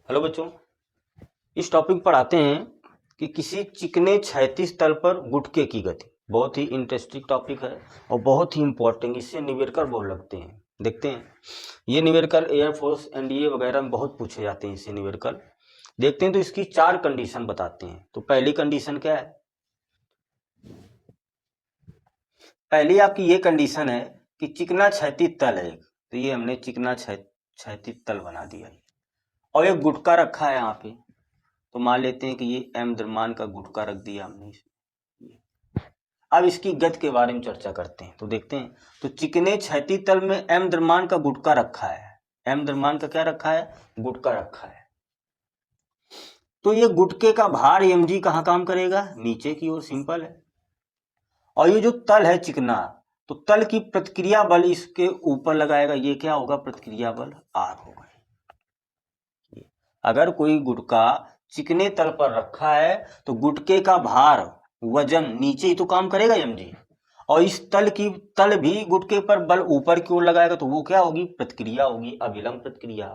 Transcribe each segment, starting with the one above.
Hello बच्चों, इस topic पर आते हैं कि किसी चिकने क्षैतिज तल पर गुटके की गति। बहुत ही इंटरेस्टिंग टॉपिक है और बहुत ही इंपॉर्टेंट। इससे निवेरकर बहुत लगते हैं। देखते हैं, ये निवेरकर एयरफोर्स एनडीए वगैरह में बहुत पूछे जाते हैं। इससे निवेरकर देखते हैं तो इसकी 4 कंडीशन बताते हैं। तो पहली कंडीशन क्या है? पहली आपकी ये कंडीशन है कि चिकना क्षैतिज तल है। तो ये हमने चिकना क्षैतिज तल बना दिया है और एक गुटका रखा है यहाँ पे। तो मान लेते हैं कि ये एम द्रव्यमान का गुटका रख दिया हमने इसमें। अब इसकी गति के बारे में चर्चा करते हैं। तो देखते हैं, तो चिकने क्षैतिज तल में एम द्रव्यमान का गुटका रखा है। एम द्रव्यमान का क्या रखा है? गुटका रखा है। तो ये गुटके का भार mg कहाँ काम करेगा? नीचे की ओर, सिंपल है। और ये जो तल है चिकना, तो तल की प्रतिक्रिया बल इसके ऊपर लगाएगा। ये क्या होगा? प्रतिक्रिया बल R होगा। अगर कोई गुटका चिकने तल पर रखा है तो गुटके का भार, वजन नीचे ही तो काम करेगा mg, और इस तल भी गुटके पर बल ऊपर की ओर लगाएगा। तो वो क्या होगी? प्रतिक्रिया होगी, अभिलंब प्रतिक्रिया।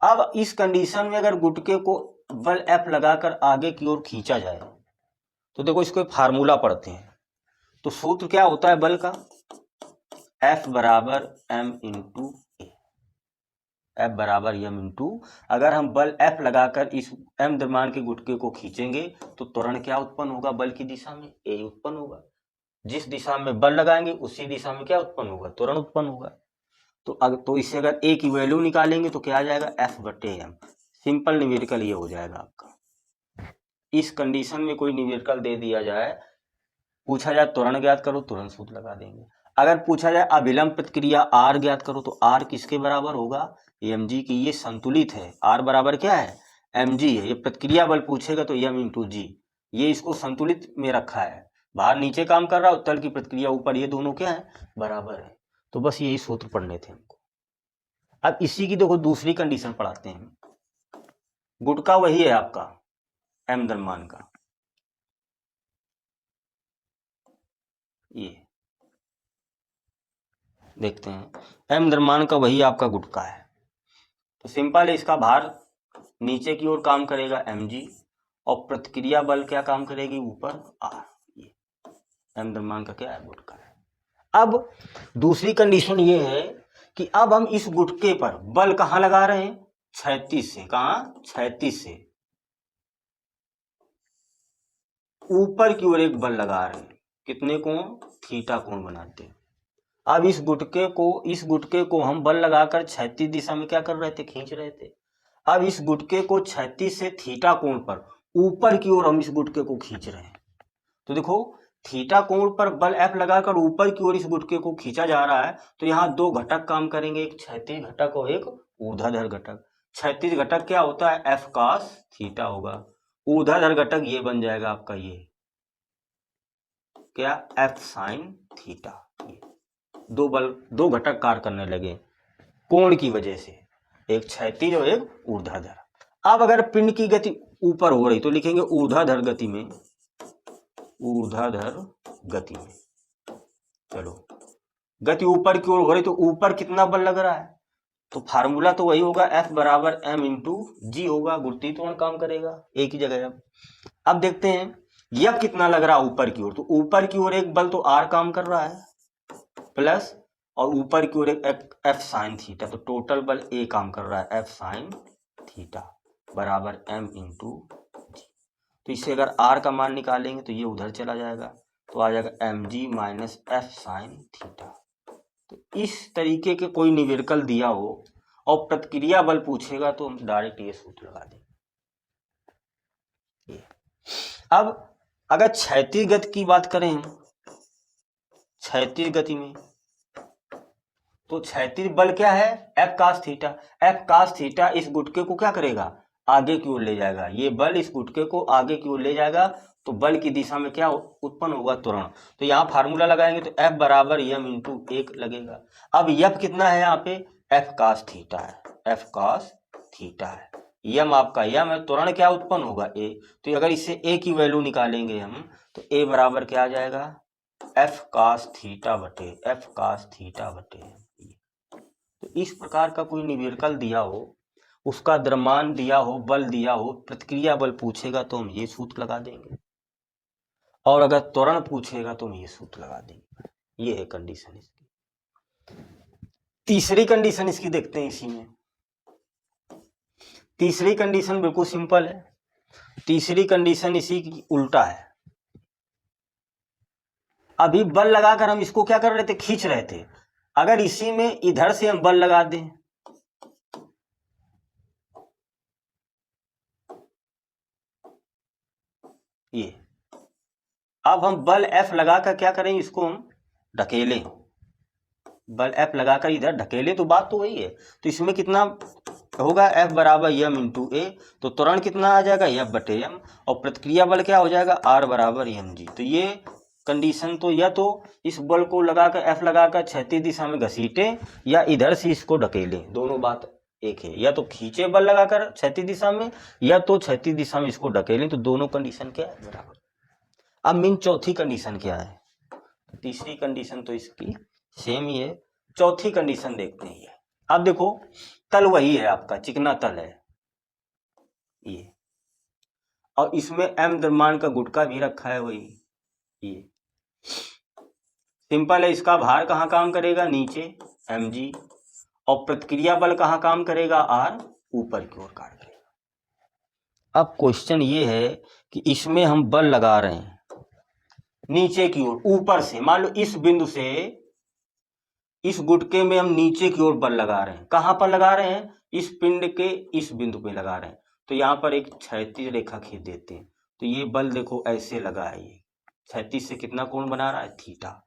अब इस कंडीशन में अगर गुटके को बल F लगाकर आगे की ओर खींचा जाए तो देखो, इसको फार्मूला पढ़ते हैं। तो सूत्र क्या होता है बल का? F बराबर m इंटू F बराबर m इंटू, अगर हम बल F लगाकर इस m द्रव्यमान के गुटके को खींचेंगे तो त्वरण क्या उत्पन्न होगा? बल की दिशा में A उत्पन्न होगा। जिस दिशा में बल लगाएंगे उसी दिशा में क्या उत्पन्न होगा? त्वरण उत्पन्न होगा। तो इससे अगर A की वैल्यू निकालेंगे तो क्या आ जाएगा? F बटे m। सिंपल न्यूमेरिकल ये हो जाएगा आपका। इस कंडीशन में कोई न्यूमेरिकल दे दिया जाए, पूछा जाए त्वरण ज्ञात करो, तुरंत सूत्र लगा देंगे। अगर पूछा जाए अभिलंब प्रतिक्रिया R ज्ञात करो तो R किसके बराबर होगा? mg की। ये संतुलित है। R बराबर क्या है? mg है। ये प्रतिक्रिया बल पूछेगा तो m इंटू जी। ये इसको संतुलित में रखा है। बाहर नीचे काम कर रहा है, तल की प्रतिक्रिया ऊपर। ये दोनों क्या है? बराबर है। तो बस यही सूत्र पढ़ने थे हमको। अब इसी की देखो दूसरी कंडीशन पढ़ाते हैं। गुटका वही है आपका m द्रव्यमान का, ये देखते हैं। m द्रव्यमान का वही आपका गुटका है। तो सिंपल है, इसका भार नीचे की ओर काम करेगा mg, और प्रतिक्रिया बल क्या काम करेगी? ऊपर R। ये m द्रव्यमान का क्या है? गुटका है। अब दूसरी कंडीशन ये है कि अब हम इस गुटके पर बल कहाँ लगा रहे हैं? क्षैतिज से। कहाँ? क्षैतिज से ऊपर की ओर एक बल लगा रहे हैं। कितने कोण? थीटा कोण बनाते हैं। अब इस गुटके को हम बल लगाकर क्षैतिज दिशा में क्या कर रहे थे? खींच रहे थे। अब इस गुटके को क्षैतिज से थीटा कोण पर ऊपर की ओर हम इस गुटके को खींच रहे हैं। तो देखो, थीटा कोण पर बल F लगाकर ऊपर की ओर इस गुटके को खींचा जा रहा है। तो यहाँ दो घटक काम करेंगे, एक क्षैतिज घटक और एक ऊर्ध्वाधर घटक। क्षैतिज घटक क्या होता है? F cos थीटा होगा। ऊर्ध्वाधर घटक ये बन जाएगा आपका, ये क्या? F sin theta. दो घटक कार्य करने लगे कोण की वजह से, एक क्षैतिज और एक ऊर्ध्वाधर। अब अगर पिंड की गति ऊपर हो रही तो लिखेंगे ऊर्ध्वाधर गति में, ऊर्ध्वाधर गति में। चलो, गति ऊपर की ओर हो रही तो ऊपर कितना बल लग रहा है? तो फार्मूला तो वही होगा, F बराबर m इंटू जी होगा। गुरुत्वीय त्वरण काम करेगा एक ही जगह। अब देखते हैं यह कितना लग रहा है ऊपर की ओर। तो ऊपर की ओर एक बल तो R काम कर रहा है प्लस, और ऊपर की ओर एक F साइन थीटा। तो टोटल बल A काम कर रहा है, F साइन थीटा बराबर m इंटू जी। तो इससे अगर R का मान निकालेंगे तो ये उधर चला जाएगा, तो आ जाएगा mg minus F sine theta. तो इस तरीके के कोई न्यूमेरिकल दिया हो और प्रतिक्रिया बल पूछेगा तो हम डायरेक्ट ये सूत्र लगा देंगे। अब अगर क्षैतिज गति की बात करें, क्षैतिज गति में तो क्षैतिज बल क्या है? F cos theta. F cos theta इस गुटके को क्या करेगा? आगे की ओर ले जाएगा। ये बल इस गुटके को आगे की ओर ले जाएगा, तो बल की दिशा में क्या उत्पन्न होगा? त्वरण। तो यहाँ फार्मूला लगाएंगे तो F बराबर m इंटू 1 लगेगा। अब F कितना है यहाँ पे? F cos थीटा है, F cos थीटा है। यम आपका यम है, त्वरण क्या उत्पन्न होगा? A। तो अगर इससे A की वैल्यू निकालेंगे हम तो A बराबर क्या आ जाएगा? F cos थीटा बटे F cos थीटा बटे। तो इस प्रकार का कोई न्यूमेरिकल दिया हो उसका द्रव्यमान दिया हो, बल दिया हो, प्रतिक्रिया बल पूछेगा तो हम ये सूत्र लगा देंगे, और अगर त्वरण पूछेगा तो हम ये सूत्र लगा देंगे। ये है कंडीशन इसकी। तीसरी कंडीशन इसकी देखते हैं इसी में। तीसरी कंडीशन बिल्कुल सिंपल है। तीसरी कंडीशन इसी की उल्टा है। अभी बल लगाकर हम इसको क्या कर रहे थे, खींच रहे थे। अगर इसी में इधर से हम बल लगा दें, ये अब हम बल F लगाकर क्या करें, इसको हम ढकेलें। बल F लगाकर इधर ढकेलें तो बात तो वही है। तो इसमें कितना होगा, F बराबर m इंटू ए, तो त्वरण कितना आ जाएगा, F बटे m, और प्रतिक्रिया बल क्या हो जाएगा, R बराबर mg। तो ये कंडीशन तो या तो इस बल को लगाकर F लगाकर क्षैतिज दिशा में घसीटे या इधर से इसको ढकेले, दोनों बात एक है। या तो खींचे बल लगाकर क्षैतिज दिशा में या तो क्षैतिज दिशा में इसको ढकेलें, तो दोनों कंडीशन क्या है, बराबर। अब मीन चौथी कंडीशन क्या है, तीसरी कंडीशन तो इसकी सेम ही है, चौथी कंडीशन देखते हैं। ये अब देखो तल वही है आपका, चिकना तल है ये, और इसमें m द्रव्यमान का गुटका भी रखा है वही। ये सिंपल है, इसका भार कहाँ काम करेगा, नीचे mg, और प्रतिक्रिया बल कहाँ काम करेगा, R, ऊपर की ओर कार्य करेगा। अब क्वेश्चन ये है कि इसमें हम बल लगा रहे हैं नीचे की ओर, ऊपर से, मान लो इस बिंदु से इस गुटके में हम नीचे की ओर बल लगा रहे हैं। कहां पर लगा रहे हैं, इस पिंड के इस बिंदु पे लगा रहे हैं। तो यहां पर एक क्षैतिज रेखा खींच देते हैं, तो ये बल देखो ऐसे लगा है, ये क्षैतिज से कितना कोण बना रहा है, थीटा।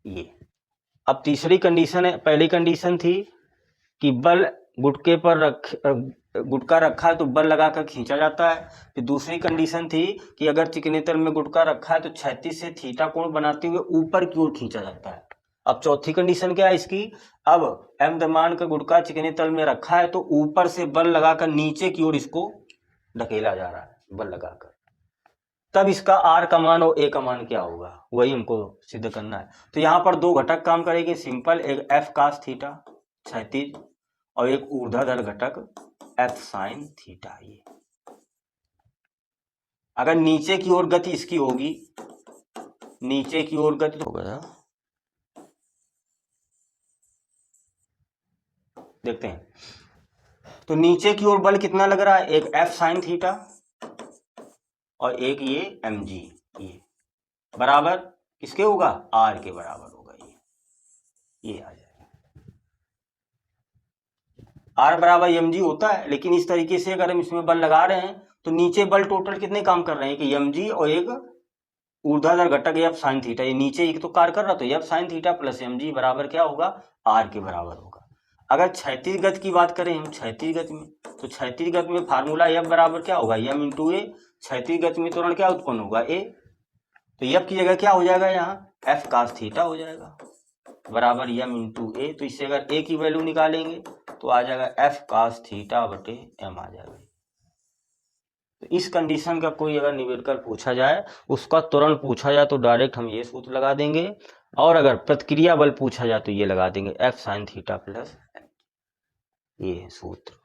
ये अब तीसरी कंडीशन है, पहली कंडीशन थी कि बल गुटके पर गुटका रखा है तो बल लगाकर खींचा जाता है। फिर दूसरी कंडीशन थी कि अगर चिकने तल में गुटका रखा है तो क्षैतिज से थीटा कोण बनाते हुए ऊपर की ओर खींचा जाता है। अब चौथी कंडीशन क्या है इसकी, अब m द्रव्यमान का गुटका चिकने तल में रखा है तो ऊपर से बल लगाकर नीचे की ओर इसको ढकेला जा रहा है बल लगाकर, तब इसका R का मान और A का मान क्या होगा, वही हमको सिद्ध करना है। तो यहाँ पर दो घटक काम करेंगे सिंपल, एक F cos थीटा क्षैतिज और एक ऊर्ध्वाधर घटक F sin थीटा। ये अगर नीचे की ओर गति इसकी होगी, नीचे की ओर गति तो होगा, देखते हैं। तो नीचे की ओर बल कितना लग रहा है, एक F sin थीटा और एक ये mg, ये बराबर किसके होगा, R के बराबर होगा। ये आ जाएगा, R बराबर mg होता है। लेकिन इस तरीके से अगर हम इसमें बल लगा रहे हैं तो नीचे बल टोटल कितने काम कर रहे हैं, कि mg और एक ऊर्ध्वाधर घटक F sin थीटा, ये नीचे एक तो कार्य कर रहा, तो F sin theta plus mg बराबर क्या होगा, R के बराबर होगा। अगर क्षैतिज गति की बात करें हम, क्षैतिज गति में, तो क्षैतिज गति में फार्मूला F बराबर क्या होगा, m इंटू ए। क्षैतिज गति में त्वरण क्या उत्पन्न होगा, A, तो F की जगह क्या हो जाएगा, यहाँ F cos थीटा हो जाएगा बराबर m इंटू ए। तो इससे अगर A की वैल्यू निकालेंगे तो आ जाएगा F cos थीटा बटे m आ जाएगा। तो इस कंडीशन का कोई अगर निवेदन पूछा जाए, उसका त्वरण पूछा जाए तो डायरेक्ट हम ये सूत्र लगा देंगे, और अगर प्रतिक्रिया बल पूछा जाए तो ये लगा देंगे F sin थीटा प्लस, ये सूत्र।